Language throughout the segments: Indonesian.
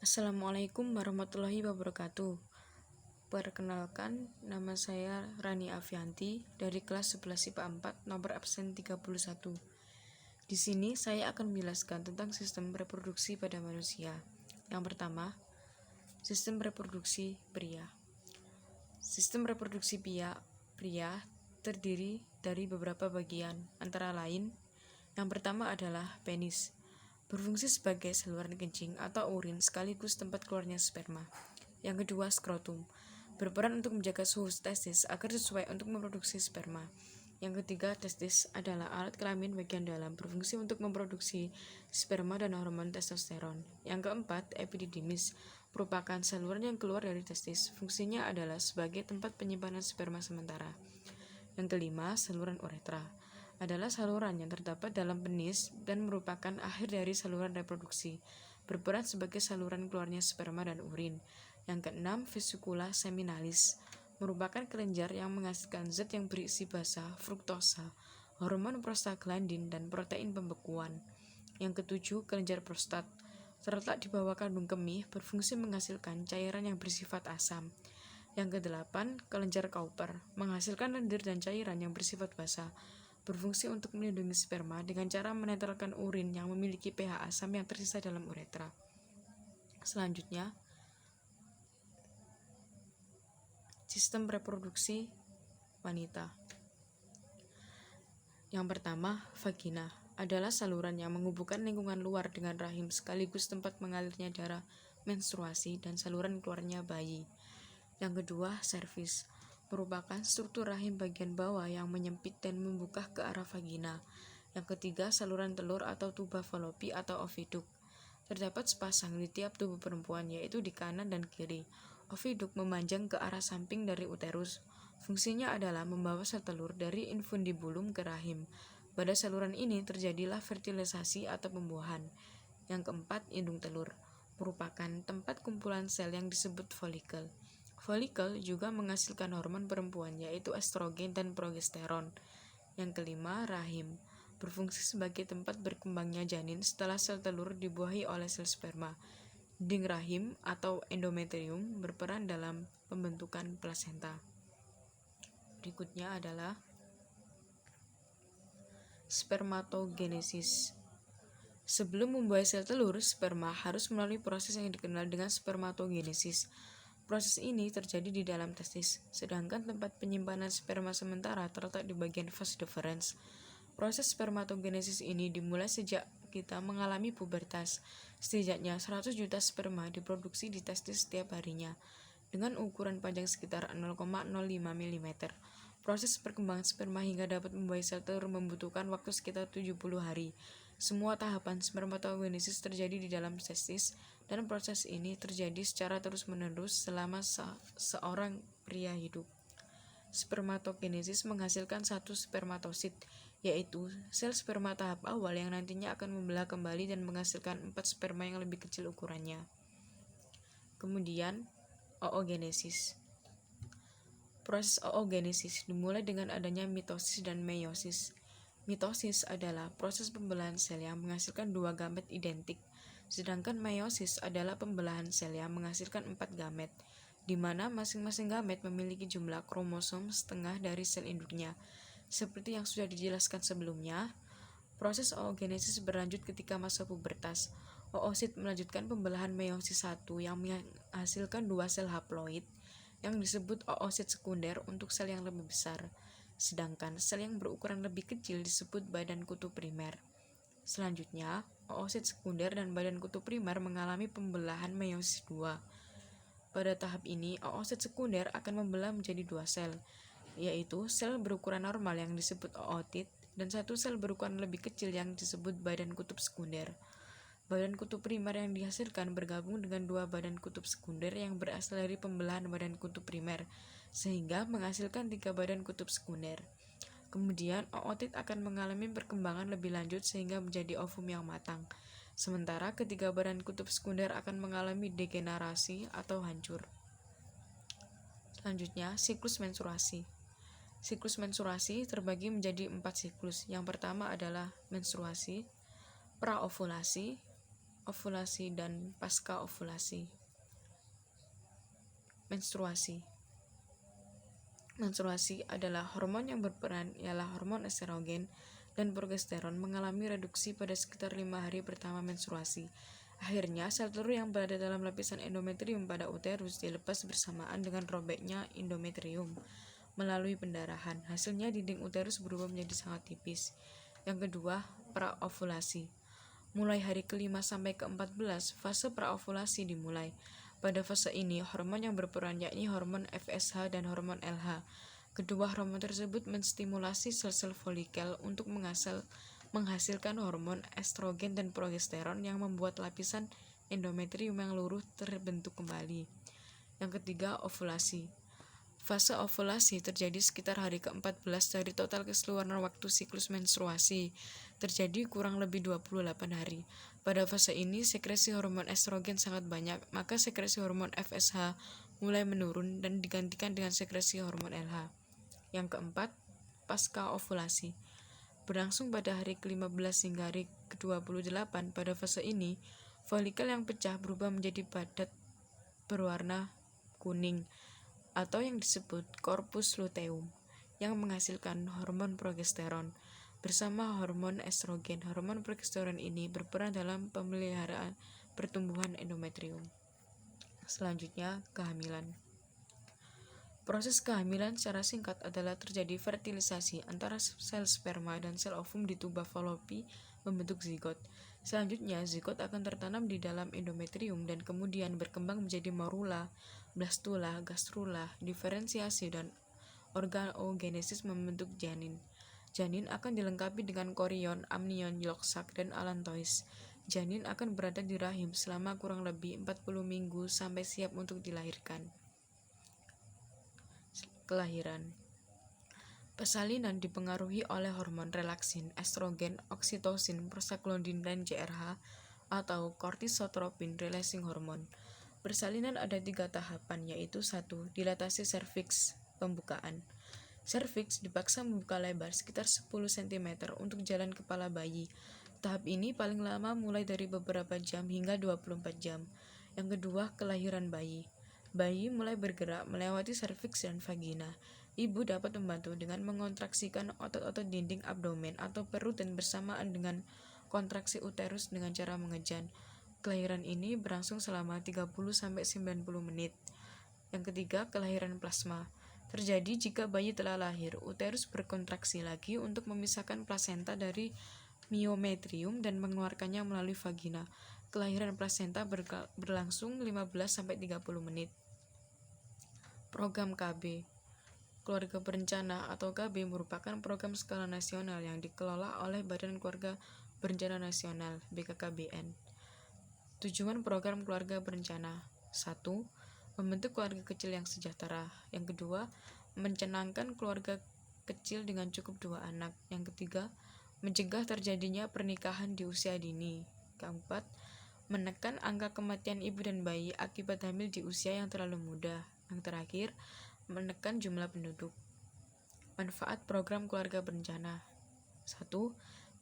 Assalamualaikum warahmatullahi wabarakatuh. Perkenalkan, nama saya Rani Afianti dari kelas 11 IPA 4, nomor absen 31. Di sini saya akan menjelaskan tentang sistem reproduksi pada manusia. Yang pertama, sistem reproduksi pria. Sistem reproduksi pria terdiri dari beberapa bagian, antara lain, yang pertama adalah penis, berfungsi sebagai saluran kencing atau urin sekaligus tempat keluarnya sperma. Yang kedua, skrotum, berperan untuk menjaga suhu testis agar sesuai untuk memproduksi sperma. Yang ketiga, testis adalah alat kelamin bagian dalam, berfungsi untuk memproduksi sperma dan hormon testosteron. Yang keempat, epididymis, merupakan saluran yang keluar dari testis. Fungsinya adalah sebagai tempat penyimpanan sperma sementara. Yang kelima, saluran uretra, adalah saluran yang terdapat dalam penis dan merupakan akhir dari saluran reproduksi, berperan sebagai saluran keluarnya sperma dan urin. Yang keenam, vesicula seminalis, merupakan kelenjar yang menghasilkan zat yang berisi basa, fruktosa, hormon prostaglandin, dan protein pembekuan. Yang ketujuh, kelenjar prostat, terletak di bawah kandung kemih, berfungsi menghasilkan cairan yang bersifat asam. Yang kedelapan, kelenjar Cowper, menghasilkan lendir dan cairan yang bersifat basa, berfungsi untuk melindungi sperma dengan cara menetralkan urin yang memiliki pH asam yang tersisa dalam uretra. Selanjutnya, sistem reproduksi wanita. Yang pertama, vagina, adalah saluran yang menghubungkan lingkungan luar dengan rahim sekaligus tempat mengalirnya darah menstruasi dan saluran keluarnya bayi. Yang kedua, serviks, merupakan struktur rahim bagian bawah yang menyempit dan membuka ke arah vagina. Yang ketiga, saluran telur atau tuba fallopi atau oviduk. Terdapat sepasang di tiap tubuh perempuan, yaitu di kanan dan kiri. Oviduk memanjang ke arah samping dari uterus. Fungsinya adalah membawa sel telur dari infundibulum ke rahim. Pada saluran ini terjadilah fertilisasi atau pembuahan. Yang keempat, indung telur, merupakan tempat kumpulan sel yang disebut folikel. Folikel juga menghasilkan hormon perempuan, yaitu estrogen dan progesteron. Yang kelima, rahim, berfungsi sebagai tempat berkembangnya janin setelah sel telur dibuahi oleh sel sperma. Dinding rahim atau endometrium berperan dalam pembentukan plasenta. Berikutnya adalah spermatogenesis. Sebelum membuahi sel telur, sperma harus melalui proses yang dikenal dengan spermatogenesis. Proses ini terjadi di dalam testis, sedangkan tempat penyimpanan sperma sementara terletak di bagian vas deferens. Proses spermatogenesis ini dimulai sejak kita mengalami pubertas. Setidaknya 100 juta sperma diproduksi di testis setiap harinya, dengan ukuran panjang sekitar 0,05 mm. Proses perkembangan sperma hingga dapat membuahi sel telur membutuhkan waktu sekitar 70 hari. Semua tahapan spermatogenesis terjadi di dalam testis, dan proses ini terjadi secara terus-menerus selama seorang pria hidup. Spermatogenesis menghasilkan satu spermatosit, yaitu sel sperma tahap awal yang nantinya akan membelah kembali dan menghasilkan 4 sperma yang lebih kecil ukurannya. Kemudian, oogenesis. Proses oogenesis dimulai dengan adanya mitosis dan meiosis. Mitosis adalah proses pembelahan sel yang menghasilkan 2 gamet identik, sedangkan meiosis adalah pembelahan sel yang menghasilkan 4 gamet, di mana masing-masing gamet memiliki jumlah kromosom setengah dari sel induknya. Seperti yang sudah dijelaskan sebelumnya, proses oogenesis berlanjut ketika masa pubertas. Oosit melanjutkan pembelahan meiosis 1 yang menghasilkan 2 sel haploid yang disebut oosit sekunder untuk sel yang lebih besar, sedangkan sel yang berukuran lebih kecil disebut badan kutu primer. Selanjutnya, oosit sekunder dan badan kutu primer mengalami pembelahan meiosis 2. Pada tahap ini, oosit sekunder akan membelah menjadi 2 sel, yaitu sel berukuran normal yang disebut ootit dan satu sel berukuran lebih kecil yang disebut badan kutub sekunder. Badan kutub primer yang dihasilkan bergabung dengan 2 badan kutub sekunder yang berasal dari pembelahan badan kutub primer, sehingga menghasilkan 3 badan kutub sekunder. Kemudian, ootit akan mengalami perkembangan lebih lanjut sehingga menjadi ovum yang matang. Sementara ketiga badan kutub sekunder akan mengalami degenerasi atau hancur. Selanjutnya, siklus menstruasi. Siklus menstruasi terbagi menjadi 4 siklus. Yang pertama adalah menstruasi, praovulasi, ovulasi dan pasca ovulasi. Menstruasi adalah hormon yang berperan ialah hormon estrogen dan progesteron mengalami reduksi pada sekitar 5 hari pertama menstruasi. Akhirnya, sel telur yang berada dalam lapisan endometrium pada uterus dilepas bersamaan dengan robeknya endometrium melalui pendarahan. Hasilnya dinding uterus berubah menjadi sangat tipis. Yang kedua, praovulasi. Mulai hari ke-5 sampai ke-14, fase praovulasi dimulai. Pada fase ini, hormon yang berperan yakni hormon FSH dan hormon LH. Kedua hormon tersebut menstimulasi sel-sel folikel untuk menghasilkan hormon estrogen dan progesteron yang membuat lapisan endometrium yang luruh terbentuk kembali. Yang ketiga, ovulasi. Fase ovulasi terjadi sekitar hari ke-14 dari total keseluruhan waktu siklus menstruasi, terjadi kurang lebih 28 hari. Pada fase ini, sekresi hormon estrogen sangat banyak, maka sekresi hormon FSH mulai menurun dan digantikan dengan sekresi hormon LH. Yang keempat, pasca ovulasi. Berlangsung pada hari ke-15 hingga hari ke-28, pada fase ini, folikel yang pecah berubah menjadi padat berwarna kuning atau yang disebut corpus luteum yang menghasilkan hormon progesteron bersama hormon estrogen. Hormon progesteron ini berperan dalam pemeliharaan pertumbuhan endometrium. Selanjutnya, kehamilan. Proses kehamilan secara singkat adalah terjadi fertilisasi antara sel sperma dan sel ovum di tuba Fallopi membentuk zigot. Selanjutnya, zigot akan tertanam di dalam endometrium dan kemudian berkembang menjadi morula, blastula, gastrula, diferensiasi, dan organogenesis membentuk janin. Janin akan dilengkapi dengan korion, amnion, yolk sac, dan allantois. Janin akan berada di rahim selama kurang lebih 40 minggu sampai siap untuk dilahirkan. Kelahiran. Persalinan dipengaruhi oleh hormon relaksin, estrogen, oksitosin, prostaglandin, dan JRH atau cortisotropin releasing hormone. Persalinan ada 3 tahapan, yaitu 1. Dilatasi serviks, pembukaan. Serviks dipaksa membuka lebar sekitar 10 cm untuk jalan kepala bayi. Tahap ini paling lama mulai dari beberapa jam hingga 24 jam. Yang kedua, kelahiran bayi. Bayi mulai bergerak melewati serviks dan vagina. Ibu dapat membantu dengan mengontraksikan otot-otot dinding abdomen atau perut dan bersamaan dengan kontraksi uterus dengan cara mengejan. Kelahiran ini berlangsung selama 30-90 menit. Yang ketiga, kelahiran plasma. Terjadi jika bayi telah lahir, uterus berkontraksi lagi untuk memisahkan plasenta dari myometrium dan mengeluarkannya melalui vagina. Kelahiran plasenta berlangsung 15-30 menit. Program KB. Keluarga Berencana atau KB merupakan program skala nasional yang dikelola oleh Badan Keluarga Berencana Nasional (BKKBN). Tujuan program Keluarga Berencana: 1. Membentuk keluarga kecil yang sejahtera. Yang kedua, mencenangkan keluarga kecil dengan cukup 2 anak. Yang ketiga, mencegah terjadinya pernikahan di usia dini. Keempat, menekan angka kematian ibu dan bayi akibat hamil di usia yang terlalu muda. Yang terakhir, menekan jumlah penduduk. Manfaat program keluarga berencana: 1.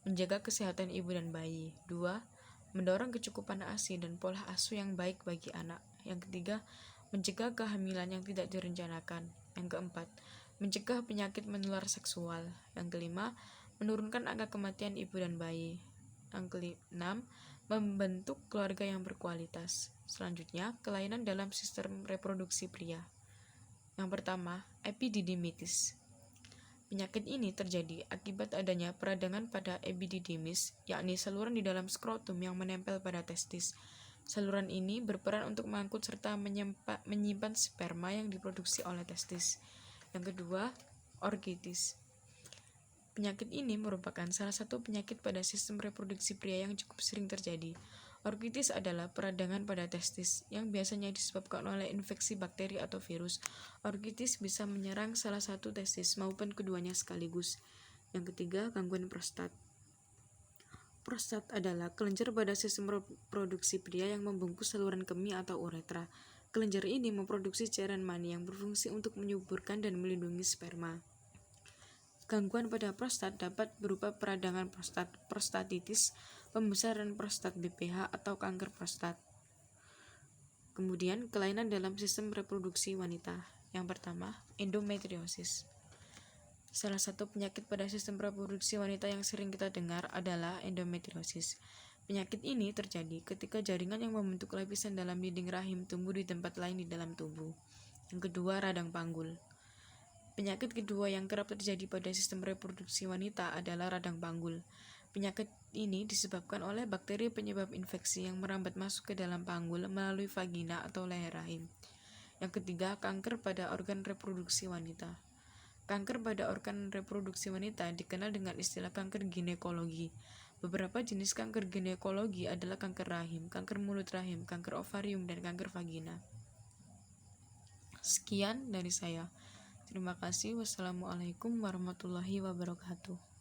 Menjaga kesehatan ibu dan bayi. 2. Mendorong kecukupan ASI dan pola asuh yang baik bagi anak. Yang ketiga, mencegah kehamilan yang tidak direncanakan. Yang keempat, mencegah penyakit menular seksual. Yang kelima, menurunkan angka kematian ibu dan bayi. Yang keenam, membentuk keluarga yang berkualitas. Selanjutnya, kelainan dalam sistem reproduksi pria. Yang pertama, epididymitis. Penyakit ini terjadi akibat adanya peradangan pada epididymis, yakni saluran di dalam skrotum yang menempel pada testis. Saluran ini berperan untuk mengangkut serta menyimpan sperma yang diproduksi oleh testis. Yang kedua, orkitis. Penyakit ini merupakan salah satu penyakit pada sistem reproduksi pria yang cukup sering terjadi. Orkitis adalah peradangan pada testis yang biasanya disebabkan oleh infeksi bakteri atau virus. Orkitis bisa menyerang salah satu testis maupun keduanya sekaligus. Yang ketiga, gangguan prostat. Prostat adalah kelenjar pada sistem reproduksi pria yang membungkus saluran kemih atau uretra. Kelenjar ini memproduksi cairan mani yang berfungsi untuk menyuburkan dan melindungi sperma. Gangguan pada prostat dapat berupa peradangan prostat, prostatitis, pembesaran prostat BPH atau kanker prostat. Kemudian, kelainan dalam sistem reproduksi wanita. Yang pertama, endometriosis. Salah satu penyakit pada sistem reproduksi wanita yang sering kita dengar adalah endometriosis. Penyakit ini terjadi ketika jaringan yang membentuk lapisan dalam dinding rahim tumbuh di tempat lain di dalam tubuh. Yang kedua, radang panggul. Penyakit kedua yang kerap terjadi pada sistem reproduksi wanita adalah radang panggul. Penyakit ini disebabkan oleh bakteri penyebab infeksi yang merambat masuk ke dalam panggul melalui vagina atau leher rahim. Yang ketiga, kanker pada organ reproduksi wanita. Kanker pada organ reproduksi wanita dikenal dengan istilah kanker ginekologi. Beberapa jenis kanker ginekologi adalah kanker rahim, kanker mulut rahim, kanker ovarium, dan kanker vagina. Sekian dari saya. Terima kasih. Wassalamualaikum warahmatullahi wabarakatuh.